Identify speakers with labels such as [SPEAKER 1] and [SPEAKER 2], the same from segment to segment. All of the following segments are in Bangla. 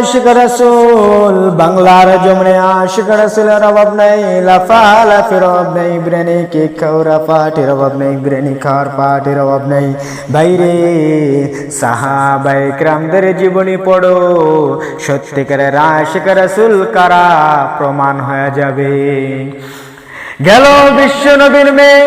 [SPEAKER 1] আশিক রাসূল, বাংলার জমিনে আশিক রাসূলের অভাব নাই, লাফালাফির অভাব নাই, বিরিয়ানি কেক খাওয়ার পার্টির অভাব নাই, বিরিয়ানি খাওয়ার পার্টির অভাব নাই। বাইরে সাহাবায়ে কিরামদের জীবনী পড়ো, সত্যিকারের আশিক রাসূল কারা প্রমাণ হয়ে যাবে। গেল বিশ্ব নবীর মেয়ে,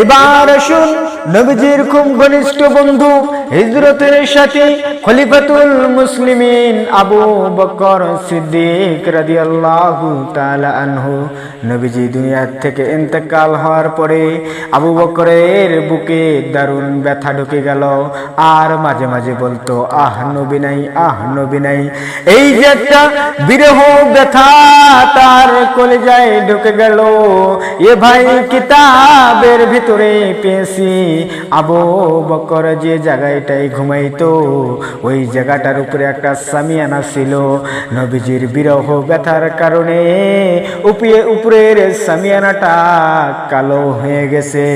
[SPEAKER 1] এবার আসুন নবীজির খুব ঘনিষ্ঠ বন্ধু, হিজরতের সাথী, খলিফাতুল মুসলিমিন আবু বকর সিদ্দিক রাদিয়াল্লাহু তাআলা আনহু। নবীজি দুনিয়া থেকে ইন্তেকাল হওয়ার পরে আবু বকরের বুকে দারুণ ব্যথা ঢুকে গেল, আর মাঝে মাঝে বলতো, আহ নবী নাই, আহ নবী নাই। এই যে একটা বিরহ ব্যথা তার কলিজায় ঢুকে গেল। এ ভাই কিতাবের ভিতরে পেয়েছি, আবু বকর যে জায়গাটায় ঘুমাইতো ওই জায়গাটার উপরে একটা সামিয়ানা ছিল। নবীজির বিরহ ব্যথার কারণে উপরের সামিয়ানাটা কালো হয়ে গেছে।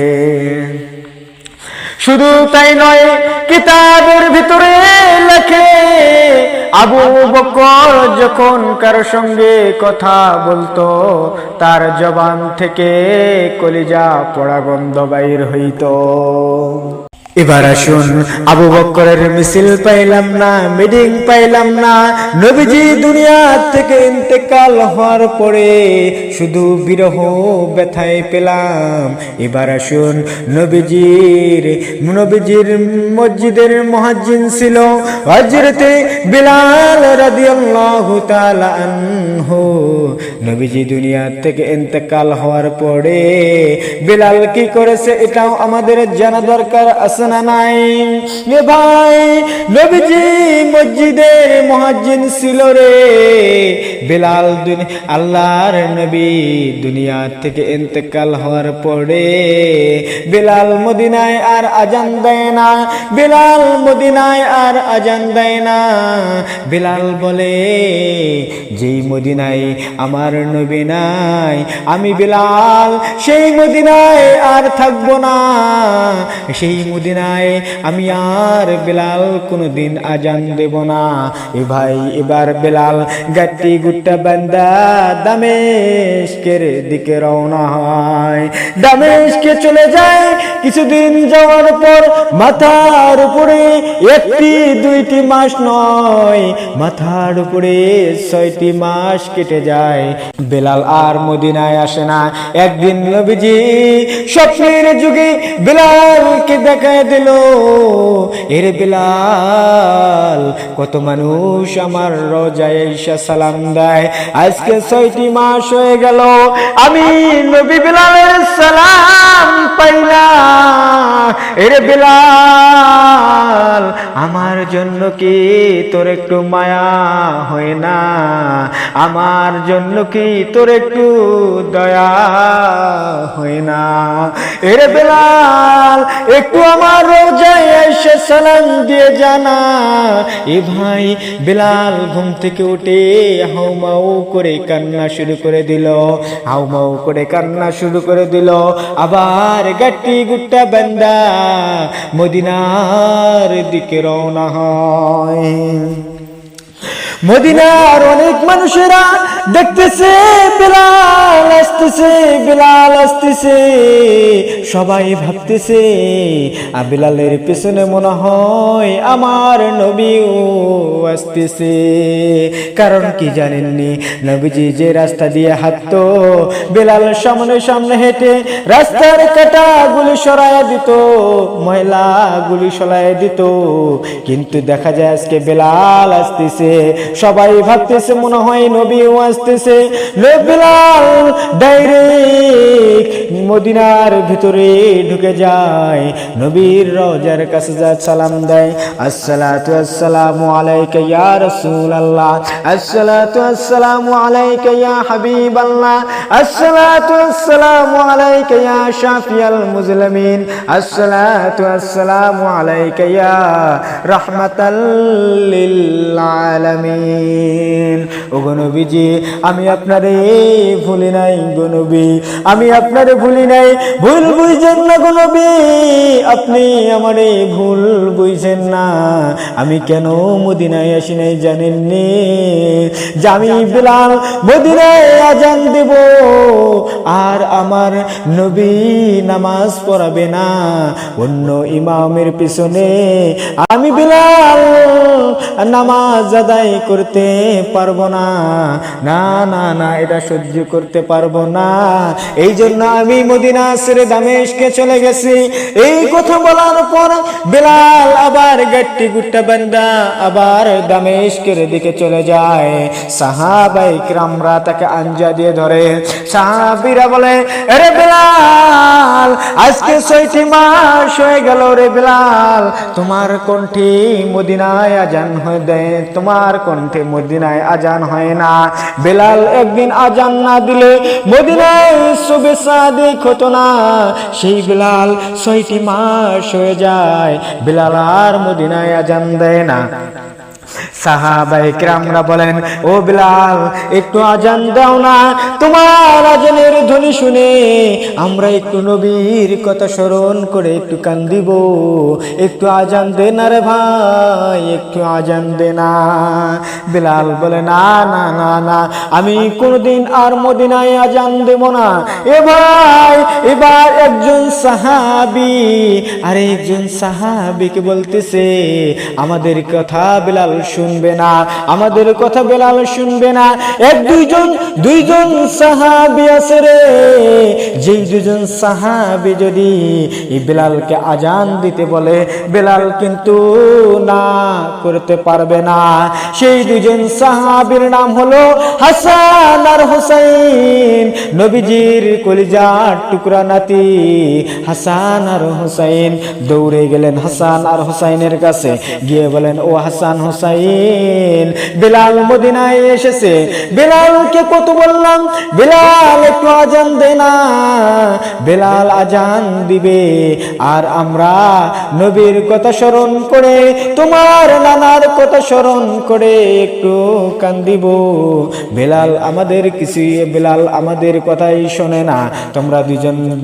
[SPEAKER 1] শুধু তাই নয়, কিতাবের ভিতরে লেখে আবু বকর যখন কারো সঙ্গে কথা বলতো তার জবান থেকে কলিজা পোড়া গন্ধ বাইর হইতো। এবার আসুন, আবু বকরের মিছিল পাইলাম না, মিটিং পাইলাম না, নবীজি দুনিয়া থেকে ইন্তেকাল হওয়ার পরে শুধু বিরহ ব্যথায় পেলাম। এবার আসুন, নবীজির মসজিদের মুয়াজ্জিন ছিল হযরতে বিলাল রাদিয়াল্লাহু তাআলা আনহু। নবীজি দুনিয়া থেকে ইন্তেকাল হওয়ার পরে বিলাল কি করেছে এটাও আমাদের জানা দরকার আছে না নাই? এ ভাই, নবীজি মসজিদের মুয়াজ্জিন ছিল রে। বিলাল আল্লাহর নবী দুনিয়া থেকে ইন্তেকাল হওয়ার পরে বিলাল মদিনায় আর আজান দেয় না, বিলাল মদিনায় আর আজান দেয় না। বিলাল বলে, যেই মদিনায় আমার নবী নাই, আমি বিলাল সেই মদিনায় আর থাকবো না। সেই মদিনায় আমি আর বিলাল কোনোদিন আজান দেব না। এ ভাই, এবার বিলাল গাটি গুট্টা বান্দা দামেস্কের দিকে রওনা হয়। দামেস্কে চলে যায়। কিছুদিন যাওয়ার পর মাথার উপরে একটি দুইটি মাস নয়, মাথার উপরে 6টি মাস কেটে যায়। বিলাল আর মদিনায় আসে না। একদিন নবীজি স্বপ্নের যুগে বিলালকে দেখায় দিল, এরে বিলাল, কত মানুষ আমার রোজায় এসে সালাম দেয়, আজকে 6টি মাস হয়ে গেল আমি নবী বিলালের সালাম পাই না। এরে বিলাল, আমার জন্য কি তোর একটু মায়া হয় না? আমার জন্য কি তোর একটু দয়া হয় না? এরে বিলাল, একটু আমার রোজায় এসে সালাম দিয়ে জানা। এ ভাই, বিলাল ঘুম থেকে উঠে হাউমাউ করে কান্না শুরু করে দিল, হাউমাউ করে কান্না শুরু করে দিল। আবার গাটি গুট্টা বান্দা মদিনার দিকে রওনা হয়। মদিনার অনেক মানুষেরা দেখতেছে বিলাল আসতেছে, বিলাল আসতেছে। সবাই ভাবতেছে বিলালের পেছনে মনে হয় আমার নবীও আসতেছে। কারণ কি জানেননি? নবীজি যে রাস্তা দিয়ে হাঁটতো, বিলাল সামনে সামনে হেঁটে রাস্তার কাটা গুলি সরাইয়া দিত, ময়লা গুলি সরাইয়া দিত। কিন্তু দেখা যায় আজকে বিলাল আসতেছে, সবাই ভাবতেছে মনে হয় নবীও আসতেছে। বিলাল ডাইরেক্ট মদিনার ভিতরে ঢুকে যায়, নবীর রওজার কাছে যা সালাম দেয়, আসসালাতু আসসালামু আলাইকা ইয়া রাসূলুল্লাহ, আসসালাতু আসসালামু আলাইকা ইয়া হাবিবাল্লাহ, আসসালাতু আসসালামু আলাইকা ইয়া শাফিয়াল মুজলিমিন, আসসালাতু আসসালামু আলাইকা ইয়া রাহমাতাল লিল আলামিন। ওগো নবীজি আমি আপনারে ভুলি নাই গো নবী, আমি আপনারে ভুলি নাই, ভুল বুঝছেন না গো নবী, আপনি আমারে ভুল বুঝছেন না। আমি কেন মদিনায় আসি নাই জানেননি? যে আমি বিলাল মদিনায় আজান দেব আর আমার নবী নামাজ পড়াবে না, অন্য ইমামের পিছনে আমি বিলাল নামাজ আদায় করতে পারবো না, না না না, এটা সহ্য করতে পারবো না। এই জন্য আমি মদিনা ছেড়ে দামেস্কে চলে গেছি। এই কথা বলার পর বিলাল আবার গাট্টি গুট্টা বান্দা আবার দামেস্কের দিকে চলে যায়। সাহাবায়ে কিরামরা তাকে আঞ্জা দিয়ে ধরে। সাহাবীরা বলে, আরে বিলাল আজকে 6টি মাস হয়ে গেল রে বিলাল, তোমার কণ্ঠে মদিনায় আজান হয়ে দেয়, তোমার কণ্ঠে মদিনায় আজান হয় না। বিলাল একদিন আজান না দিলে মদিনায় সুবে সাদিক হতো না। সেই বিলাল 6টি মাস হয়ে যায়, বিলাল আর মদিনায় আজান দেয় না। সাহাবায়ে কিরামরা বলেন, ও বিলাল একটু আজান দাও না, তোমার আজানের ধ্বনি শুনে আমরা একটু নবীর কথা স্মরণ করে একটু কান্দিব, একটু আজান দে না রে ভাই, একটু আজান দে না। বিলাল বলে, না না না না, আমি কোনদিন আর মদিনায় আজান দেব না। এ ভাই এবার একজন সাহাবী আরে একজন সাহাবীকে বলতেছে, আমাদের কথা বিলাল শুনবে না, আমাদের কথা বিলাল শুনবে না। দুইজন সাহাবী আছে রে, যেই দুজন সাহাবী যদি এই বিলালকে আজান দিতে বলে বিলাল কিন্তু না করতে পারবে না। সেই দুজন সাহাবীর নাম হলো হাসান আর হুসাইন, নবীজির কলিজার টুকরা নাতি হাসান আর হুসাইন। দৌড়ে গেলেন হাসান আর হুসাইনের কাছে, গিয়ে বলেন, ও হাসান হুসাইন বিলাল মদিনায় এসেছে। বিলালকে কত বললাম, বিলাল একটু আজান দে না, বিলাল আজান দিবে আর আমরা নবীর কথা স্মরণ করে তোমার নানার কথা স্মরণ করে একটু কান্দিব। বিলাল আমাদের বিলাল আমাদের কথাই শোনে না, তোমরা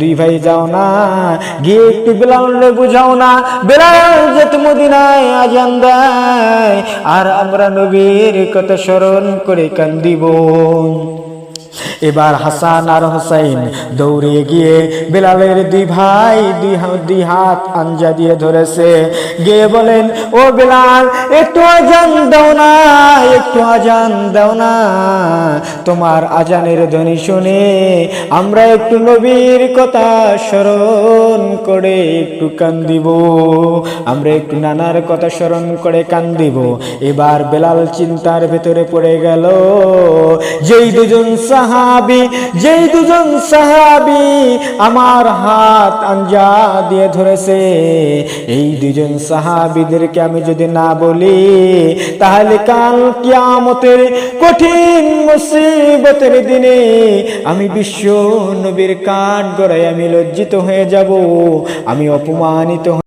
[SPEAKER 1] দুই ভাই যাও না, গিয়ে একটু বিলালকে বুঝাও না, বিলাল যেতে মদিনায় আজান দেয় আর আমরা নবীর কথা স্মরণ করে কান্দিব। এবার হাসান আর হুসাইন দৌড়ে গিয়ে বিলালের দুই ভাই দুই হাত আঞ্জা দিয়ে ধরেছে, গিয়ে বলেন, ও বিলাল একটু আজান দাও না, একটু আজান দাও না, তোমার আজানের ধ্বনি শুনে আমরা একটু নবীর কথা স্মরণ করে একটু কান্দিব, আমরা একটু নানার কথা স্মরণ করে কান্দিব। এবার বিলাল চিন্তার ভেতরে পড়ে গেল, যেই দুজন সাহাবী আমার হাত আঞ্জা দিয়ে ধরেছে, এই দুজন সাহাবীদেরকে আমি যদি না বলি তাহলে কাল কিয়ামতের কঠিন মুসিবতের দিনে আমি বিশ্ব নবীর কাঠগড়ায় আমি লজ্জিত হয়ে যাব, আমি অপমানিত